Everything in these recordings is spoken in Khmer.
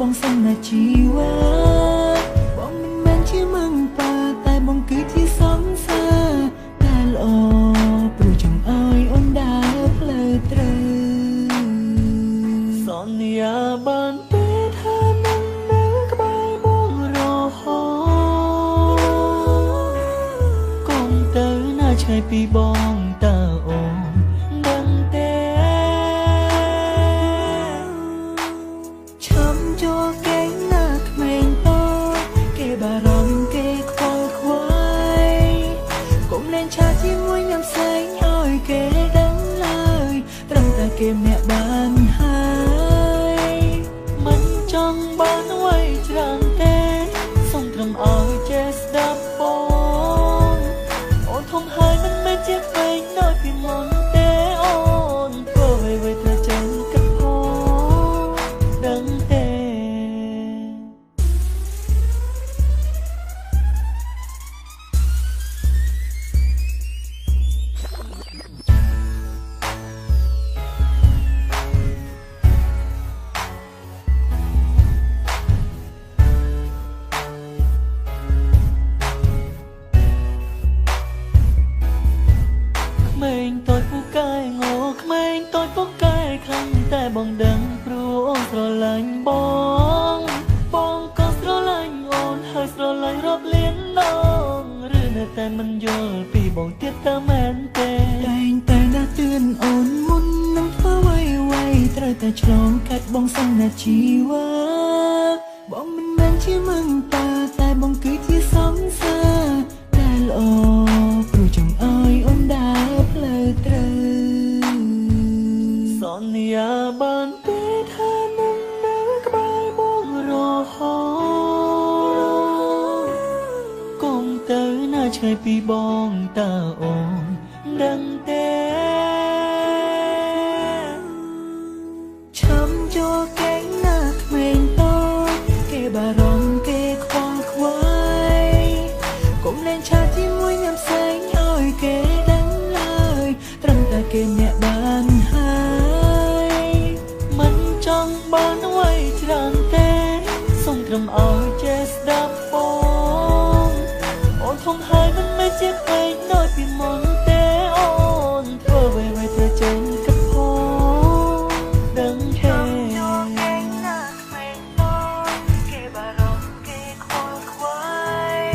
បងសន្យាជីវ៉ាបងមិនមែនជាមឹងប៉ាតែបងគឺជាសង្សារតែល្អព្រោះចង់ឲ្យអូនដើរផ្លូវត្រូវសន្យាបានពេលថានឹងនៅក្បែរបងរហូតកុំទៅណាឆ្ងាយពីបងតើអូនដឹងទេចូលគេណាក្មេងតូចគេបារម្ភគេខ្វល់ខ្វាយកុំលែងឆាជាមួយញ៉ាំផ្សេងឲ្យគេដឹងឡើយត្រឹមតែគេម្នាក់បានហើយមិនចង់បានអ្វីច្រើនទេសូមត្រឹមឲ្យចេះស្ដាប់បងអូនធំហើយមិនមែនជាក្មេងដូចពីមុនទេអូនធ្វើអ្វីៗត្រូវចេញគិតផងដឹងទេក្មេងតូចពូកែងោក្មេងតូចពូកែខ្លាំងតែបងដឹងព្រោះអូនស្រឡាញ់បងក៏ស្រឡាញ់អូនហើយស្រឡាញ់រាប់លានដងឬនៅតែមិនយល់ពីបងទៀតតើមែនទេតែងតែដាស់តឿនអូនមុននឹងធ្វើអ្វីៗត្រូវតែឆ្លងកាត់បងសន្យាជីវ៉ាបងមិនមែនជាមឹងប៉ាតែបងគឺជាសង្សារតែល្អព្រោះចង់ឲ្យអូនដើរផ្លូវត្រូវសន្យាបានពេលថានឹងនៅក្បែរបងរហូតកុំទៅណាឆ្ងាយពីបងតើអូនដឹងទេឈាំចូលគេណាក្មេងតូចគេបារម្ភគេខ្វល់ខ្វាយកុំលែងឆាជាមួយញ៉ាំផ្សេងឲ្យគេដឹងឡើយត្រឹមតែគេម្នាក់បានហើយមិនចង់បានអ្វីច្រើនទេសូមត្រឹមឲ្យចេះស្ដាប់បងអូនធំហើយមិនមែនជាក្មេងដូចពីមុនទេអូនធ្វើអ្វីៗត្រូវចេញគិតផងដឹងទេគេបារម្ភគេខ្វល់ខ្វាយ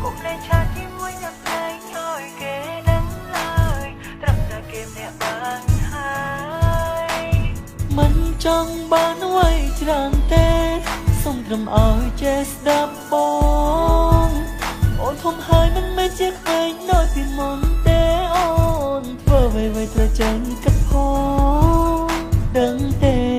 កុំលែងឆាជាមួយញ៉ាំផ្សេងឲ្យគេដឹងឡើយត្រឹមតែគេម្នាក់បានហើយមិនចង់បានអ្វីច្រើនទេសូមត្រឹមឲ្យចេះស្ដាប់បងអូនធំហើយមិនមែនជាក្មេងដូចពីមុនទេអូនធ្វើអ្វីៗត្រូវចេញគិតផងដឹងទេ